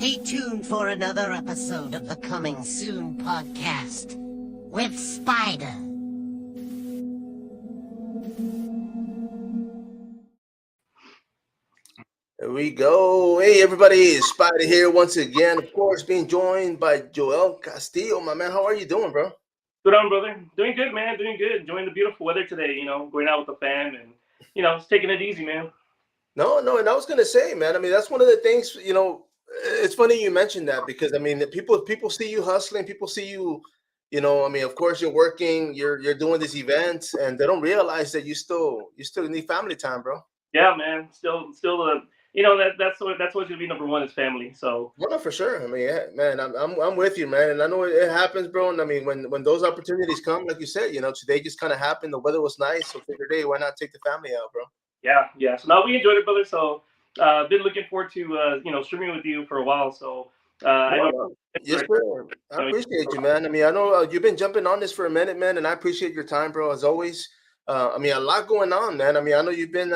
Stay tuned for another episode of the Coming Soon podcast with Spider. There we go. Hey, everybody, it's Spider here once again. Of course, being joined by Joel Castillo. My man, how are you doing, bro? Good on, brother. Doing good, man. Doing good. Enjoying the beautiful weather today. Going out with the fam and just taking it easy, man. No, and I was gonna say, man. I mean, that's one of the things. It's funny you mentioned that because I mean, people see you hustling. People see you. I mean, of course, you're working. You're doing these events, and they don't realize that you still need family time, bro. Yeah, man. Still, that's what's gonna be number one is family. So Well, for sure. I mean, yeah, man, I'm with you, man, and I know it happens, bro. And I mean, when those opportunities come, like you said, today just kind of happened. The weather was nice, so figured, hey, why not take the family out, bro? yeah. So now we enjoyed it, brother. So been looking forward to streaming with you for a while. So I know. No, yes, sir. I appreciate you, man. I mean, I know you've been jumping on this for a minute, man, and I appreciate your time, bro, as always. I mean, a lot going on, man. I mean, I know you've been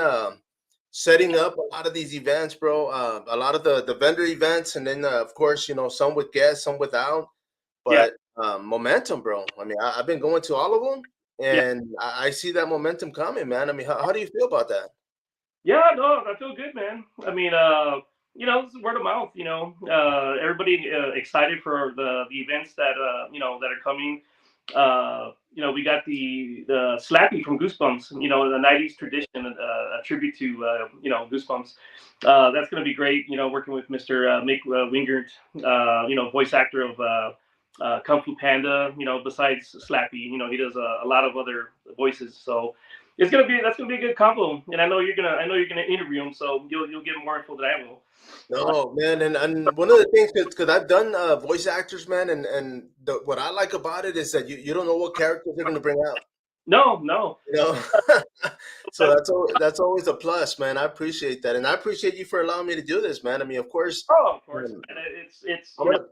setting up a lot of these events, bro. A lot of the vendor events, and then of course, some with guests, some without. Yeah, But momentum, bro. I mean, I've been going to all of them, yeah. and I see that momentum coming, man. I mean, how do you feel about that? Yeah, no, I feel good, man. I mean, it's word of mouth. Everybody excited for the events that that are coming. We got the Slappy from Goosebumps. The '90s tradition, a tribute to Goosebumps. That's gonna be great. Working with Mr. Mick Wingert, voice actor of Kung Fu Panda. Besides Slappy, he does a lot of other voices. So that's gonna be a good combo, and I know you're gonna interview him, so you'll get more info than I will. No, man, and one of the things because I've done voice actors, man, and what I like about it is that you don't know what characters they're gonna bring out. No. You know, so that's always a plus, man. I appreciate that, and I appreciate you for allowing me to do this, man. I mean, of course, Oh, of course, um, man. It's I'm gonna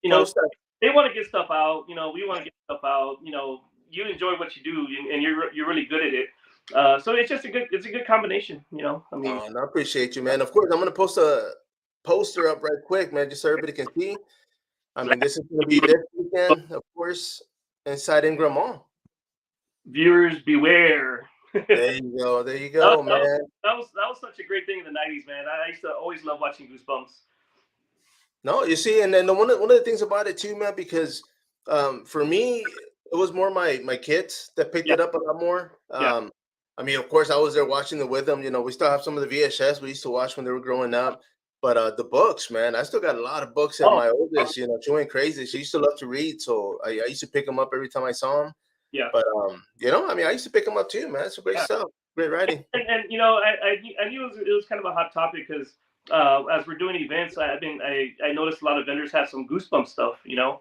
you know post that. they want to get stuff out. We want to get stuff out. You enjoy what you do, and you're really good at it. So it's a good combination. I mean, And I appreciate you, man. Of course, I'm gonna post a poster up right quick, man, just so everybody can see. I mean, this is gonna be this weekend, of course, inside Ingram Mall. viewers beware. There you That, go, that, was, man. that was such a great thing in the '90s, man. I used to always love watching Goosebumps. No, you see, and then one of the things about it too, man, because for me, it was more my kids that picked Yeah, it up a lot more. yeah. I mean, of course, I was there watching it with them. We still have some of the VHS we used to watch when they were growing up. But the books, man, I still got a lot of books at Oh, my oldest. She went crazy. She used to love to read, so I used to pick them up every time I saw them. yeah. But I mean, I used to pick them up too, man. It's some great Yeah. stuff, great writing. And I knew it was kind of a hot topic because as we're doing events, I noticed a lot of vendors have some Goosebumps stuff. Yeah.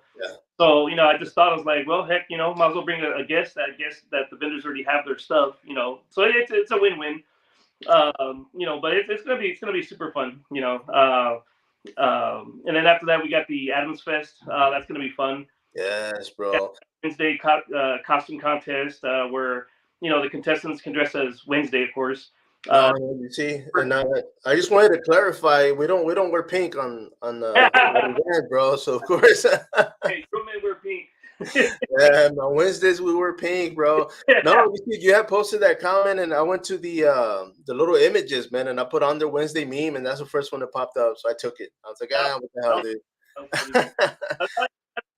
So I just thought I was like, well, heck, might as well bring a guest that the vendors already have their stuff. So it's a win-win. But it's gonna be super fun. And then after that we got the Adams Fest. That's gonna be fun. Yes, bro. Wednesday costume contest where the contestants can dress as Wednesday, of course. No, Uh, you see, and I just wanted to clarify, we don't wear pink on that event, bro. So of course, hey, real men wear pink. yeah, on Wednesdays we wear pink, bro. No, you had posted that comment, and I went to the little images, man, and I put on their Wednesday meme, and that's the first one that popped up, so I took it. I was like, what the hell, dude?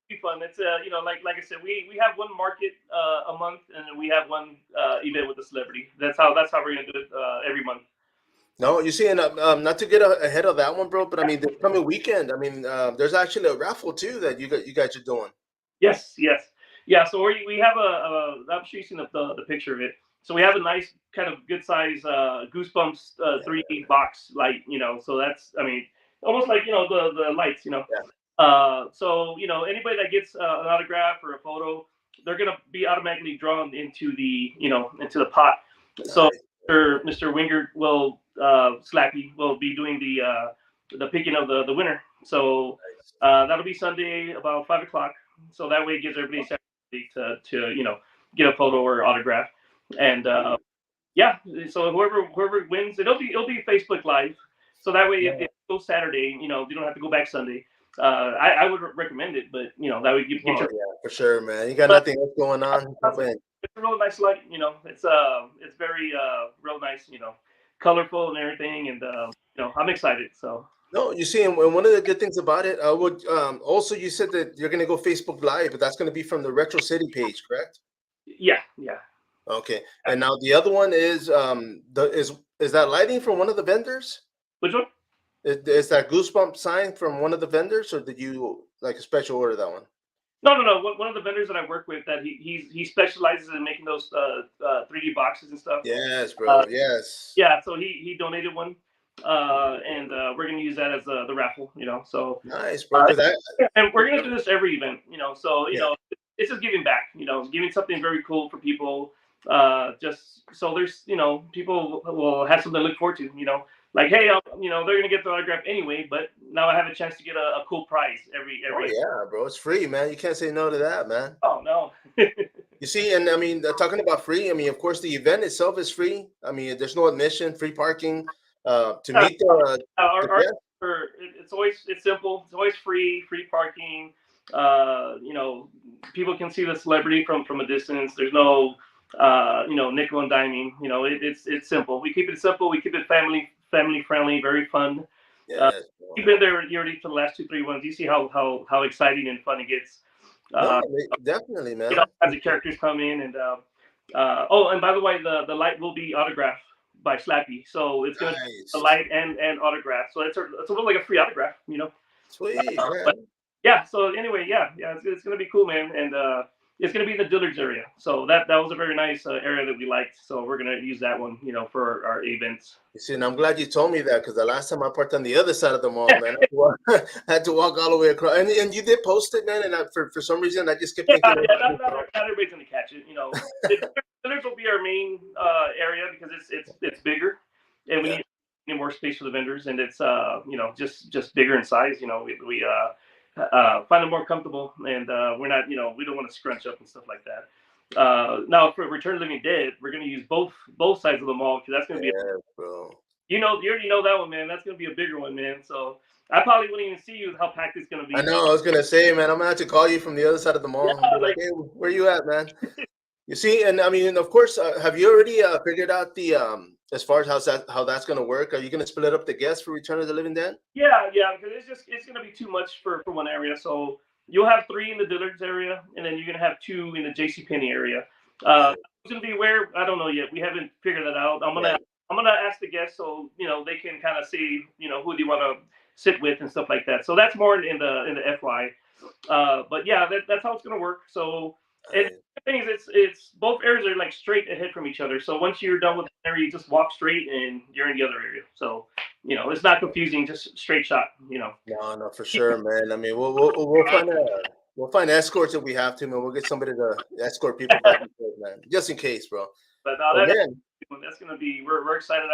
Be fun. It's like I said, we have one market a month, and then we have one event with a celebrity. That's how we're gonna do it every month. No, you see, and not to get ahead of that one, bro, but I mean, this coming weekend, I mean, there's actually a raffle too that you guys are doing. Yes, yes, yeah. So we have I'm sure you've seen the picture of it. So we have a nice kind of good size Goosebumps Yeah, 3D box light. So that's almost like the lights. yeah. So anybody that gets an autograph or a photo, they're gonna be automatically drawn into the pot. So Nice. Mr. Wingert will Slappy will be doing the picking of the winner. So that'll be Sunday about 5 o'clock. So that way it gives everybody to get a photo or autograph. And yeah, so whoever wins, it'll be Facebook Live. So that way, if it goes Saturday, you don't have to go back Sunday. I would recommend it, but that would get Oh your. yeah, for sure, man. You got But nothing else going on? Hop in. it's a real nice light. It's very real nice. Colorful and everything, and I'm excited. So No, you see, and one of the good things about it, I would also you said that you're gonna go Facebook Live, but that's gonna be from the Retro City page, correct? yeah, yeah. Okay. And now the other one is the is that lighting from one of the vendors? Which one? Is that goosebump sign from one of the vendors, or did you like a special order that one? No, no, no. One of the vendors that I work with that he specializes in making those 3D boxes and stuff. Yes, Uh, bro. Yes. yeah, so he donated one, and we're gonna use that as the raffle. So Nice, bro. uh, Because I and we're gonna do this every event. So yeah. it's just giving back. Giving something very cool for people. Just so there's people will have something to look forward to. Like hey, they're gonna get the autograph anyway, but now I have a chance to get a cool prize Oh every. yeah, bro. It's free, man. You can't say no to that, man. Oh no. You see, and I mean, talking about free, I mean, of course, the event itself is free. I mean, there's no admission, free parking. To Uh, meet the our guest. it's simple. It's always free parking. People can see the celebrity from a distance. There's no nickel and diming. It's simple. We keep it simple. We keep it family friendly, very fun. Uh, Yes, you've bro. been there already for the last 2 3 ones. You see how exciting and fun it gets. No, Uh, definitely, all man. kinds of characters come in, and oh, and by the way, the light will be autographed by Slappy, so it's gonna be a Nice. light and autograph. So it's a little like a free autograph. Sweet, But man. yeah. So anyway, yeah, it's gonna be cool, man, and it's gonna be in the Dillard's area. So that was a very nice area that we liked. So we're gonna use that one, for our events. You see, and I'm glad you told me that because the last time I parked on the other side of the mall, man, I had to walk all the way across. And you did post it, man. And for some reason, I just kept Yeah, thinking, yeah, not everybody's gonna catch it. Dillard's will be our main area because it's bigger, and we yeah, need more space for the vendors, and it's just bigger in size. We find it more comfortable, and we're not we don't want to scrunch up and stuff like that. Now for Return of the Living Dead, we're gonna use both sides of the mall because that's gonna be yeah, bro. you already know that one, man. That's gonna be a bigger one, man. So I probably wouldn't even see you how packed it's gonna I be. know. I was gonna say, man, I'm gonna have to call you from the other side of the Yeah, mall and be like, like "Hey, where you at, man?" You see, and I mean, of course, have you already figured out the as far as how that's gonna work? Are you gonna split up the guests for Return of the Living Dead? yeah, because it's gonna be too much for one area. So you'll have three in the Dillard's area, and then you're gonna have two in the J.C. Penney area. Right, Who's gonna be where? I don't know yet. We haven't figured that out. right. I'm gonna ask the guests so they can kind of see who they want to sit with and stuff like that. So that's more in the FY. But yeah, that's how it's gonna work. So and Right. the thing is, it's both areas are like straight ahead from each other. So once you're done with the area, you just walk straight and you're in the other area. So it's not confusing, just straight shot. No, no, for sure, man. I mean, we'll find escorts if we have to, man. We'll get somebody to escort people back and forth, man, just in case, bro. But But man, that's gonna be we're excited.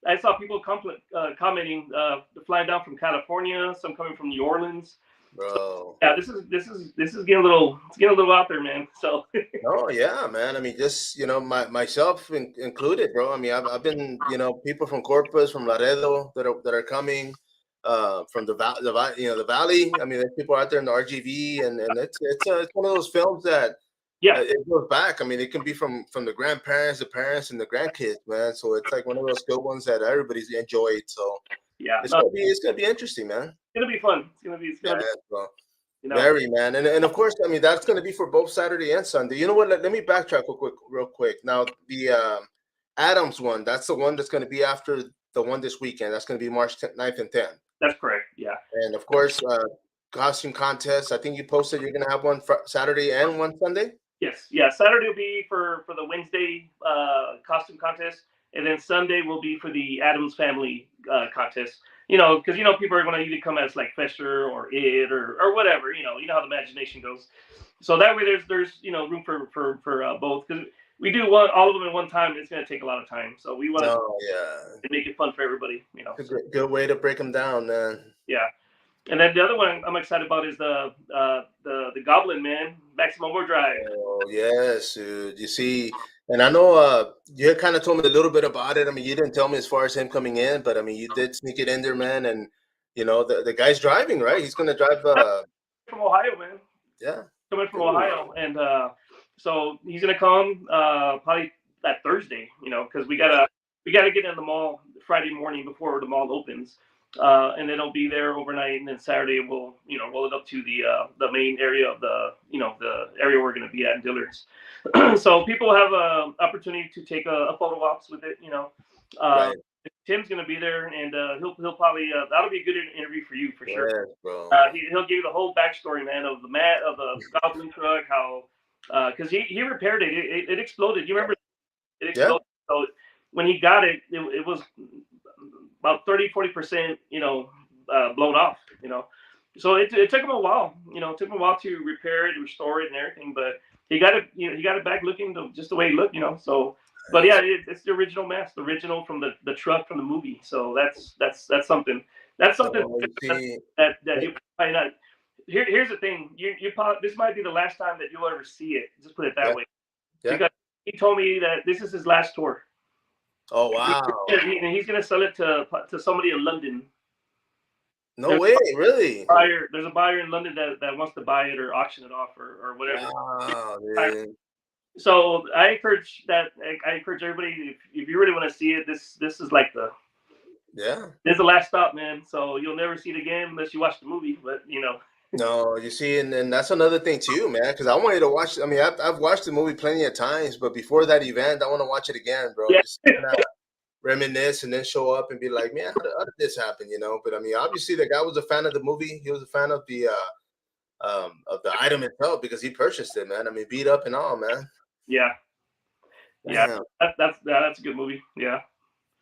I saw people commenting flying down from California, some coming from New Orleans. So bro. yeah, this is getting a little out there, man. So No, yeah, man. I mean, just myself included, bro. I mean, I've been, people from Corpus, from Laredo that are coming, from the valley. I mean, there's people out there in the RGV, and it's one of those films that yeah, it goes back. I mean, it can be from the grandparents, the parents, and the grandkids, man. So it's like one of those good ones that everybody's enjoyed. So yeah, no, it's it's gonna be interesting, man. gonna be fun. It's Yeah, gonna be bro. you know. Very, man, and of course, I mean that's going to be for both Saturday and Sunday. You know what? Let me backtrack real quick. Now the Adams one, that's the one that's going to be after the one this weekend. That's going to be March 10th, 9th and 10th. That's correct. Yeah. And of course, costume contest. I think you posted you're going to have one Saturday and one Sunday. Yes. Yeah. Saturday will be for the Wednesday costume contest, and then Sunday will be for the Adams Family contest. Because people are going to either come as like Fester or It or whatever. You know how the imagination goes. So that way, there's room for both because we do all of them at one time. It's going to take a lot of time. So we want Oh yeah, to make it fun for everybody. it's a So good way to break them down, man. yeah. And then the other one I'm excited about is the Goblin Man Maximum Overdrive. Oh yes, dude. You see, And I know you kind of told me a little bit about it. I mean, you didn't tell me as far as him coming in, but I mean, you did sneak it in there, man. And the guy's driving, right? He's gonna drive. From Ohio, man. Yeah. Coming from Cool. Ohio, and so he's gonna come probably that Thursday. Because we gotta get in the mall Friday morning before the mall opens, and then he'll be there overnight, and then Saturday we'll roll it up to the main area of the area we're gonna be at in Dillard's. So people have a opportunity to take a photo ops with it. Uh, Right. Tim's gonna be there, and he'll probably that'll be a good interview for you for sure. Yes, bro. He'll give you the whole backstory, man, of the Goblin truck, how because he repaired it. It exploded. You remember it Yeah. exploded. So when he got it, it was about 30-40%, blown off. So it took him a while. It took him a while to repair it, restore it, and everything. But he got it. He got it back looking just the way it looked. So. But yeah, it's the original mask, the original from the truck from the movie. So that's something. That's something No, you see, that you probably not. Here's the thing. You probably, this might be the last time that you'll ever see it. Just put it that yeah, way. yeah. Because he told me that this is his last tour. Oh wow. And he's gonna sell it to somebody in London. No way, really. There's a buyer in London that wants to buy it or auction it off or whatever. Wow, dude. So I encourage everybody, if you really want to see it, this is like Yeah. this is the last stop, man. So you'll never see it again unless you watch the movie. But No, you see, and that's another thing too, man. Because I want you to watch. I mean, I've watched the movie plenty of times, but before that event, I want to watch it again, bro. yeah, Just kind of reminisce and then show up and be like, man, how did this happen? But I mean, obviously, the guy was a fan of the movie. He was a fan of the item itself because he purchased it, man. I mean, beat up and all, man. yeah, yeah. Damn. That's a good movie. Yeah,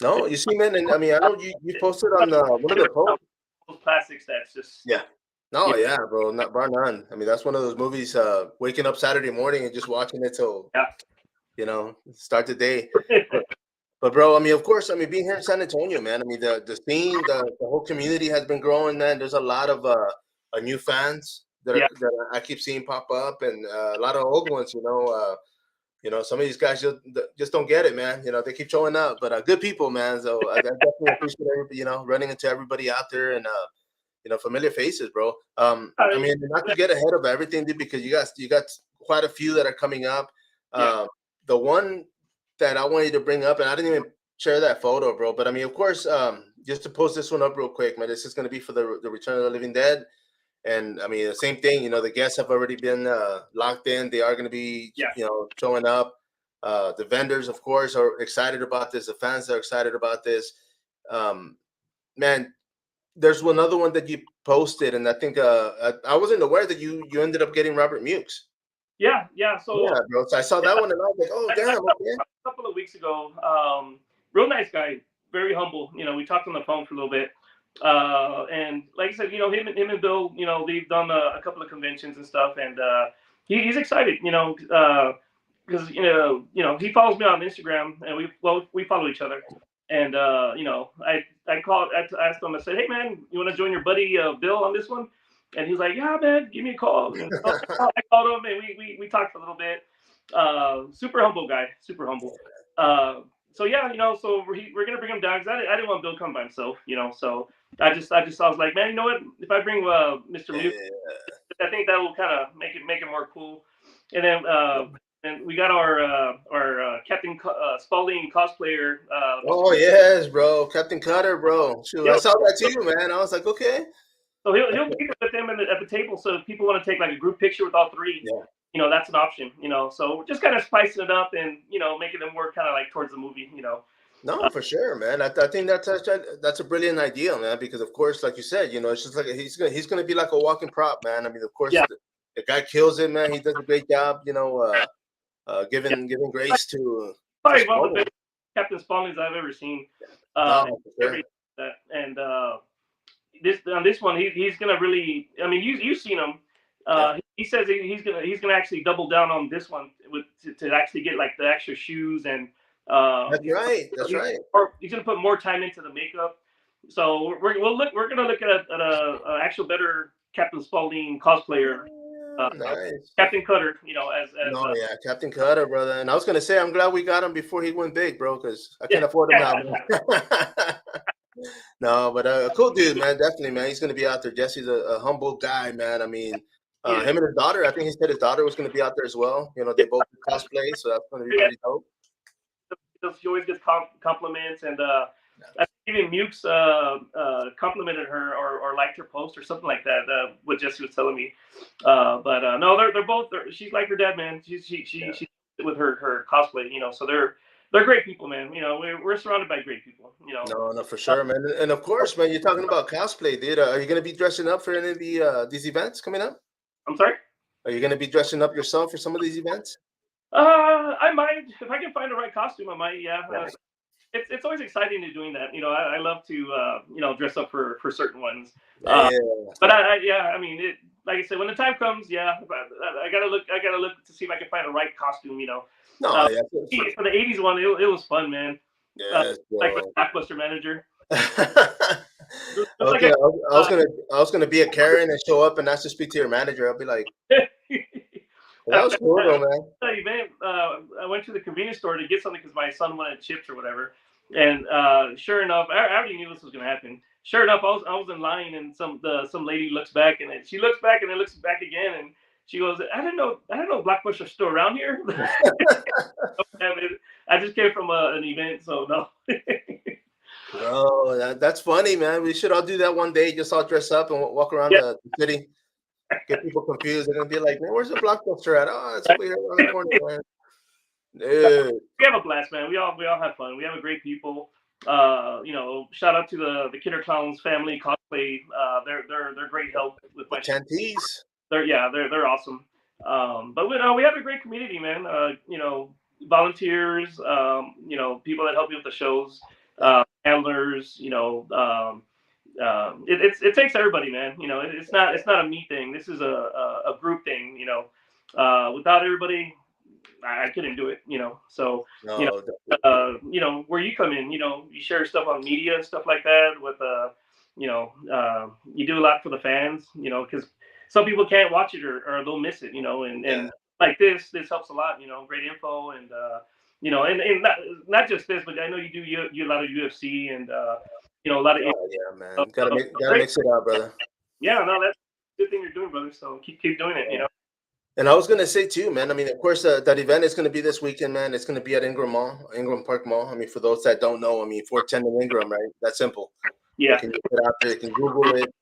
No, you see, man, and I mean, I know you posted on one of the posts. those classics. That's just Yeah. No, yeah, bro, not bar none. I mean, that's one of those movies. Waking up Saturday morning and just watching it till start the day. But bro, I mean, of course, I mean, being here in San Antonio, man. I mean, the scene, the whole community has been growing, man. There's a lot of new fans yeah. that I keep seeing pop up, and a lot of old ones. Some of these guys just don't get it, man. They keep showing up, but good people, man. So I definitely appreciate everybody, running into everybody out there and familiar faces, bro. I mean, not to get ahead of everything, dude, because you got quite a few that are coming up. Yeah. The one that I wanted to bring up, and I didn't even share that photo, bro. But I mean, of course, just to post this one up real quick, man. This is going to be for the Return of the Living Dead. And I mean, the same thing, the guests have already been locked in. They are going to be, showing up. The vendors, of course, are excited about this. The fans are excited about this. Man, there's another one that you posted, and I think I wasn't aware that you ended up getting Robert Mukes. Yeah. So Yeah, bro. So I saw that one, and I was like, oh, damn. Okay. A couple of weeks ago, real nice guy, very humble. We talked on the phone for a little bit. And like I said, him and Bill, they've done a couple of conventions and stuff, and he's excited, because he follows me on Instagram, and we follow each other, and I asked him, I said, hey man, you want to join your buddy Bill on this one? And he's like, yeah man, give me a call. And so I called him, and we talked for a little bit. Super humble guy, super humble. So yeah, so we're gonna bring him down because I didn't want Bill to come by himself, so I was like, man, you know what? If I bring Mr. Mute, I think that will kind of make it more cool. And then and we got our Captain Spaulding cosplayer. Oh yes, bro, Captain Cutter, bro. Shoot, I saw that too, man. I was like, okay. So he'll be with them at the table. So if people want to take like a group picture with all three, that's an option. So we're just kind of spicing it up and making it more kind of like towards the movie. No, for sure, man. I think that's a brilliant idea, man. Because of course, like you said, it's just like he's gonna be like a walking prop, man. I mean, of course, the guy kills it, man. He does a great job, giving grace to probably one of the best Captain Spauldings I've ever seen. No, for sure. And this one, he's gonna really. I mean, you've seen him. He says he's gonna actually double down on this one to actually get like the extra shoes and. That's right. He's gonna put more time into the makeup, so we're gonna look at a actual better Captain Spaulding cosplayer. Nice. Captain Cutter, as No, yeah, Captain Cutter, brother. And I was gonna say, I'm glad we got him before he went big, bro, because I can't afford him now, man. No, but cool dude, man. Definitely, man. He's gonna be out there. Jesse's a humble guy, man. I mean, him and his daughter. I think he said his daughter was gonna be out there as well. They both do cosplay, so that's gonna be pretty dope. She always gets compliments, and I think even Mukes complimented her or liked her post or something like that. What Jesse was telling me, but no, they're both. She's like her dad, man. She with her cosplay, so they're great people, man. We're surrounded by great people. No, for sure, man. And of course, man, you're talking about cosplay, dude. Are you gonna be dressing up for any of these events coming up? I'm sorry. Are you gonna be dressing up yourself for some of these events? I might, if I can find the right costume, I might. Yeah. It's always exciting to doing that. I love to dress up for certain ones. Yeah. But I mean, like I said, when the time comes, yeah, I gotta look to see if I can find the right costume. No, yeah. For the '80s one, it was fun, man. Yeah, like the Blockbuster manager. Okay, I was gonna be a Karen and show up and ask to speak to your manager. I'll be like, that was cool though, man. Event, I went to the convenience store to get something because my son wanted chips or whatever, and sure enough, I already knew this was gonna happen. Sure enough, I was in line, and some lady looks back, and then she looks back, and then looks back again, and she goes, I didn't know Blockbuster's still around here. I just came from an event, so no. Bro, that's funny, man. We should all do that one day. Just all dress up and walk around the city. Get people confused. They're gonna be like, man, where's the Blockbuster at? Oh, it's over here around the corner, man. Dude. We have a blast, man. We all have fun. We have a great people. Shout out to the Killer Clowns family cosplay. They're great help with my Chantees. They're awesome. But we have a great community, man. Volunteers, people that help you with the shows, handlers, it takes everybody, man. It's not a me thing. This is a group thing. Without everybody, I couldn't do it. So where you come in, you share stuff on media and stuff like that. With you do a lot for the fans, because some people can't watch it or they'll miss it, and like this helps a lot. Great info and and not just this, but I know you do a lot of UFC and a lot of. Yeah, man. Gotta mix it up, brother. Yeah, no, that's a good thing you're doing, brother. So keep doing it. And I was gonna say too, man. I mean, of course, that event is gonna be this weekend, man. It's gonna be at Ingram Park Mall. I mean, for those that don't know, 410 in Ingram, right? That's simple. Yeah. You can get it out there. You can Google it.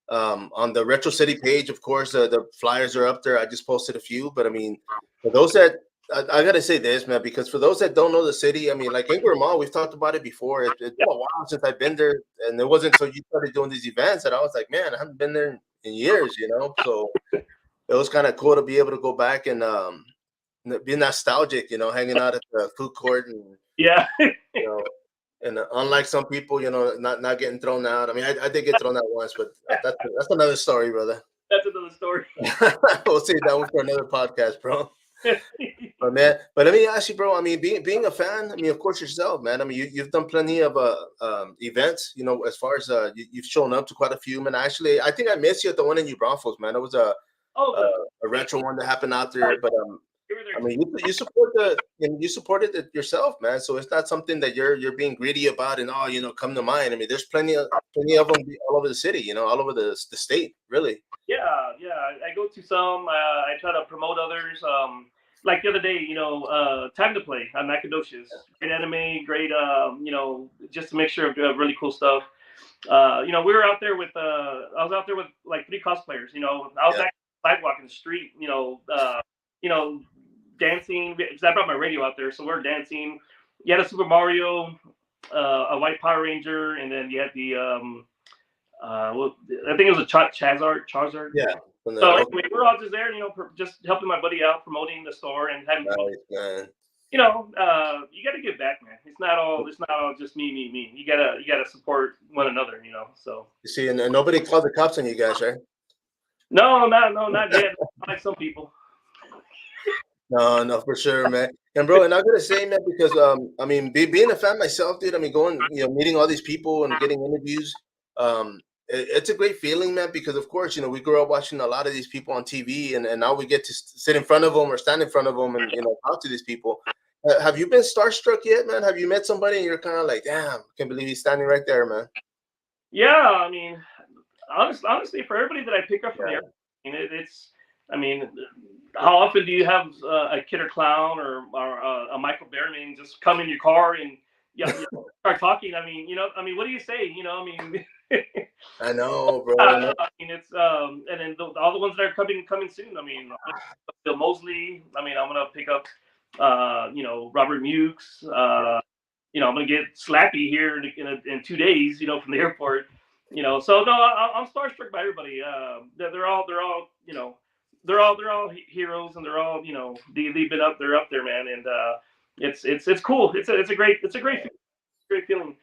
On the Retro City page, of course, the flyers are up there. I just posted a few, but I mean, for those that I gotta say this, man, because for those that don't know the city, I mean, like Ingram Mall, we've talked about it before. It's been a while since I've been there, and it wasn't until you started doing these events that I was like, man, I haven't been there in years, So it was kind of cool to be able to go back and be nostalgic, hanging out at the food court and and unlike some people, not getting thrown out. I mean, I did get thrown out once, but that's another story, brother. That's another story. We'll save that one for another podcast, bro. But let me ask you, bro. I mean, being a fan, I mean, of course yourself, man. I mean, you've done plenty of events, as far as you've shown up to quite a few, man. Actually, I think I missed you at the one in New Braunfels, man. It was a retro one that happened out there, but I mean, you supported it yourself, man. So it's not something that you're being greedy about and come to mind. I mean, there's plenty of them all over the city, all over the state, really. Yeah. I go to some. I try to promote others. Like the other day, Time to Play on Nacogdoches. Great anime, great, just a mixture of really cool stuff. We were out there with. I was out there with like 3 cosplayers. I was actually sidewalk in the street. Dancing because I brought my radio out there, so we're dancing. You had a Super Mario, a white Power Ranger, and then you had the I think it was a Charizard. Yeah. So anyway, we're all just there, just helping my buddy out, promoting the store and having fun. Man. You got to give back, man. It's not all just me. You gotta support one another, So you see, and nobody called the cops on you guys, right? No, not yet. Like some people. No, for sure, man. And bro, and I gotta say, man, because I mean, being a fan myself, dude. I mean, going, meeting all these people and getting interviews. it's a great feeling, man, because of course, we grew up watching a lot of these people on TV, and now we get to sit in front of them or stand in front of them and talk to these people. Have you been starstruck yet, man? Have you met somebody and you're kind of like, damn, can't believe he's standing right there, man? Yeah, I mean, honestly, for everybody that I pick up from the airport, it's. I mean, how often do you have a Kid Clown or a Michael Behrman just come in your car and start talking? I mean, what do you say? I mean. I know, bro. I mean, it's and then all the ones that are coming soon. I mean, Bill Mosley. I mean, I'm gonna pick up, Robert Mukes. I'm gonna get Slappy here in 2 days. From the airport. So no, I'm starstruck by everybody. They're all they're all heroes, and they're all they're up there, man, and it's cool. It's a great feeling.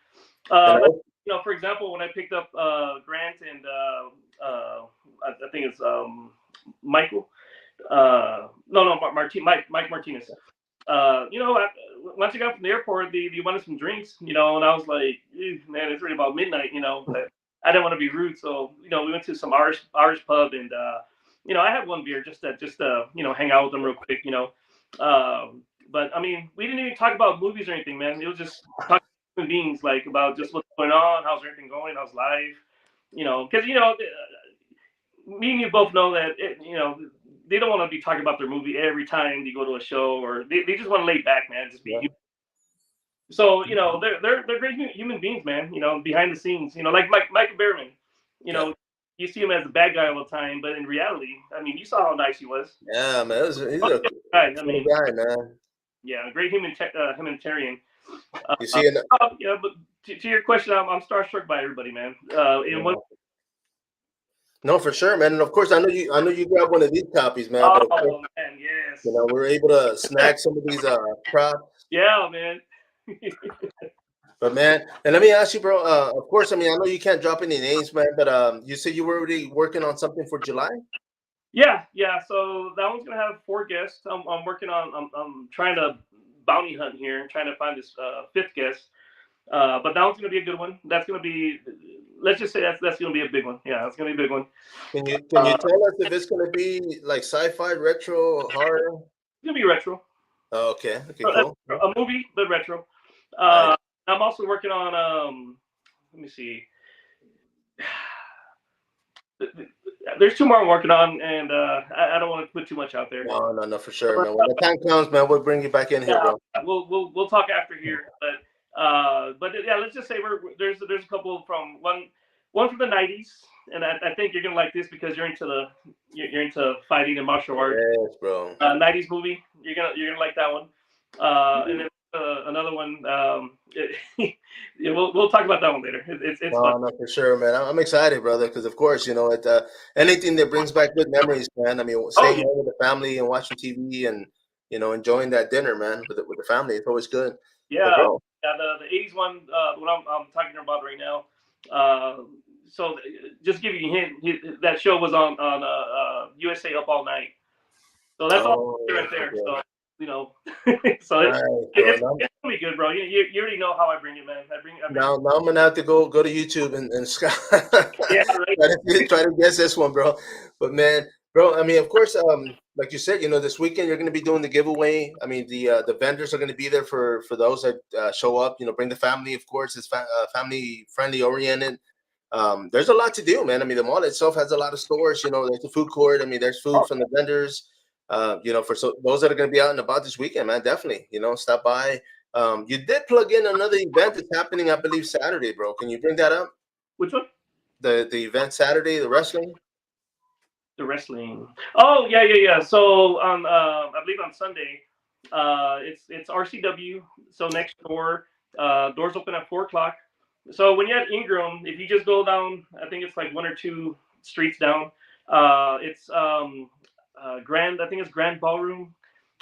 Like, for example, when I picked up Grant and I think it's Michael. No, Mike Martinez. Once I got from the airport, they wanted some drinks, and I was like, man, it's already about midnight, but I didn't want to be rude, so we went to some Irish pub, and I had one beer just to hang out with them real quick, but I mean, we didn't even talk about movies or anything, man. It was just talking to human beings, like about just what's going on, how's everything going, how's life, because me and you both know that they don't want to be talking about their movie every time they go to a show, or they just want to lay back, man, just be human. So they're great human beings, man. Behind the scenes, like Michael Behrman. You see him as a bad guy all the time, but in reality, I mean, you saw how nice he was. Yeah, man, he's a cool guy, man. Yeah, great humanitarian. You see it? Yeah, but to your question, I'm starstruck by everybody, man. No, for sure, man. And of course, I know you grabbed one of these copies, man. Oh, but of course, man, yes. we're able to snag some of these props. Yeah, man. But man, and let me ask you, bro. Of course, I mean, I know you can't drop any names, man. But you said you were already working on something for July. Yeah. So that one's gonna have 4 guests. I'm working on. I'm trying to bounty hunt here and trying to find this 5th guest. But that one's gonna be a good one. That's gonna be. Let's just say that's gonna be a big one. Yeah, it's gonna be a big one. Can you tell us if it's gonna be like sci-fi, retro, horror? It's gonna be retro. Oh, okay, cool. A movie, but retro. Right. I'm also working on. Let me see. There's 2 more I'm working on, and I don't want to put too much out there. No, for sure, man. When the time comes, man, we'll bring you back in here, bro. We'll talk after here, but yeah, let's just say there's a couple from one from the '90s, and I think you're gonna like this because you're into fighting and martial arts. Yes, bro. '90s movie, you're gonna like that one, and then another one. We'll talk about that one later. It's fun. No, for sure, man. I'm excited, brother, because of course, anything that brings back good memories, man. I mean, staying home with the family and watching TV and enjoying that dinner, man, with the family. It's always good. Yeah, the '80s one, what I'm talking about right now. So just give you a hint, that show was on USA Up All Night. So that's all right there. So so it's gonna be good, bro. You already know how I bring it, man. I bring now I'm gonna have to go to YouTube and yeah, right. try to guess this one, bro. But man, bro, I mean, of course, like you said, this weekend you're gonna be doing the giveaway. I mean, the vendors are gonna be there for those that show up. Bring the family, of course. It's family friendly oriented. There's a lot to do, man. I mean, the mall itself has a lot of stores. There's a food court. I mean, there's food from the vendors. For those that are going to be out and about this weekend, man, definitely, stop by. You did plug in another event that's happening, I believe, Saturday, bro. Can you bring that up? Which one? The event Saturday, the wrestling. The wrestling. Oh yeah. So on I believe on Sunday, it's RCW. So next door, doors open at 4:00. So when you're at Ingram, if you just go down, I think it's like 1 or 2 streets down. It's Grand. I think it's Grand Ballroom.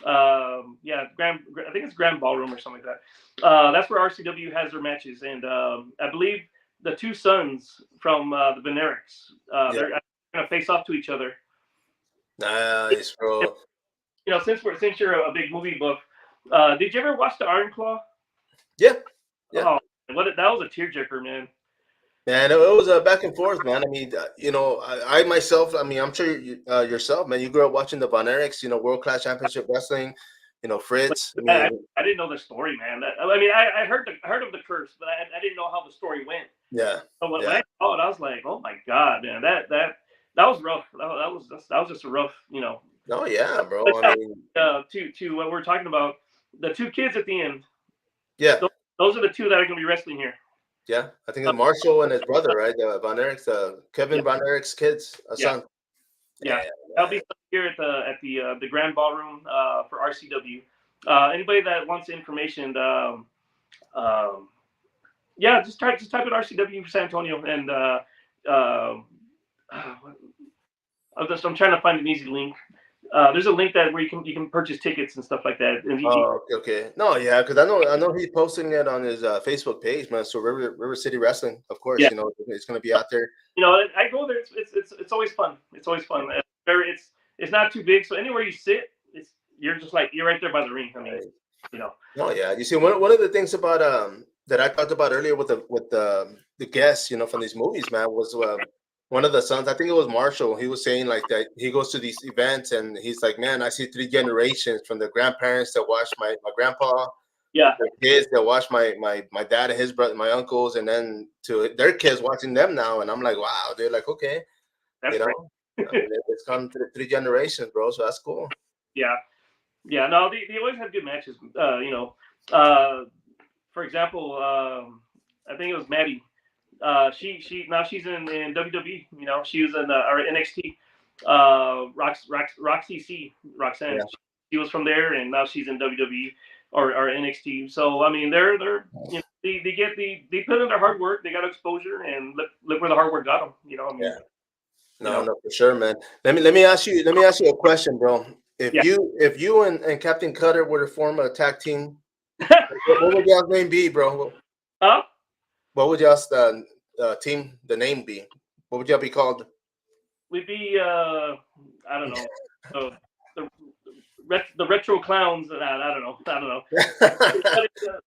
I think it's Grand Ballroom or something like that. That's where RCW has their matches, and I believe the 2 sons from the Venerics, they're going to face off to each other. Nice, bro. Since you're a big movie buff, did you ever watch the Iron Claw? Yeah. Oh, that was a tearjerker, man. Man, it was back and forth, man. I mean, I myself, I mean, I'm sure yourself, man, you grew up watching the Von Erichs, World Class Championship Wrestling, But Fritz. I I, mean, I didn't know the story, man. I mean, I heard of the curse, but I didn't know how the story went. yeah, But when yeah. I saw it, I was like, oh my god, man, that was rough. That was just a rough, Oh, yeah, But bro. I yeah, mean, to what we're talking about, the two kids at the end, yeah, those are the two that are going to be wrestling here. yeah. I think Uh, it's Marshall and his brother, right? Von Erich's, yeah, Kevin Von Erich's kids, a yeah, son. yeah. Yeah, I'll be man. here at the Grand Ballroom for RCW. Anybody that wants information, um, yeah, just type in RCW San Antonio, and um, I'm trying to find an easy link. There's a link that where you can purchase tickets and stuff like that. And Oh, okay, okay. No, yeah, because I know he's posting it on his Facebook page, man. So River City Wrestling, of course, yeah, it's gonna be out there. I go there. It's always fun. It's always fun. It's not too big, so anywhere you sit, you're just like you're right there by the ring. I mean, Right. you know, Oh yeah, you see one of the things about that I talked about earlier with the guests, from these movies, man, was one of the sons. I think it was Marshall. He was saying like that he goes to these events and he's like, man, I see three generations from the grandparents that watched my grandpa, yeah, the kids that watched my dad and his brother, my uncles, and then to their kids watching them now. And I'm like, wow, they're like, okay, that's you know, great. I mean, it's gone to the three generations, bro. So that's cool. Yeah, yeah. No, they always have good matches. Uh, for example, I think it was Maddie. She now she's in WWE. She was in our NXT. Roxy C Roxanne. Yeah. She was from there, and now she's in WWE or NXT. So I mean, they're they put in their hard work. They got exposure, and look where the hard work got them. I mean, Yeah. you No, know, no, for sure, man. Let me ask you a question, bro. If yeah. you and Captain Cutter were to form a tag team, what would y'all's name be, bro? Huh? What would y'all's team the name be? What would y'all be called? We'd be I don't know, uh, the the retro clowns. I don't know. I don't know.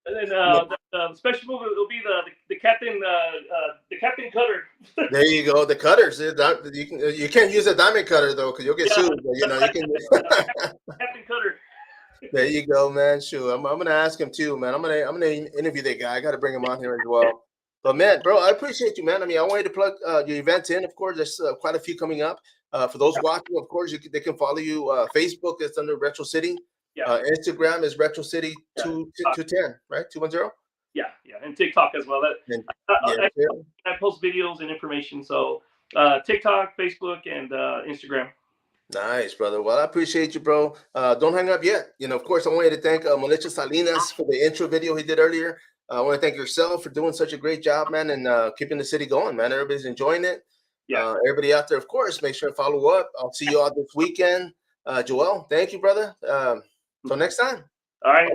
And then the special move will be the captain the Captain Cutter. There you go, the cutters. You can't use a diamond cutter though, because you'll get Yeah, sued. But you can. Captain Cutter. There you go, man. Sure, I'm gonna ask him too, man. I'm gonna interview that guy. I got to bring him on here as well. But man, bro, I appreciate you, man. I mean, I wanted to plug your events in. Of course, there's quite a few coming up. For those watching, of course, they can follow you. Facebook is under Retro City. Yeah, Instagram is Retro City yeah, 210, right? 210. yeah, yeah, and TikTok as well. And yeah, I, yeah. I post videos and information. So TikTok, Facebook, and Instagram. Nice, brother. Well, I appreciate you, bro. Don't hang up yet. Of course, I wanted to thank Melissa Salinas for the intro video he did earlier. I want to thank yourself for doing such a great job, man, and keeping the city going, man. Everybody's enjoying it. Yeah. Everybody out there, of course, make sure to follow up. I'll see you all this weekend. Joel, thank you, brother. Till next time. All right.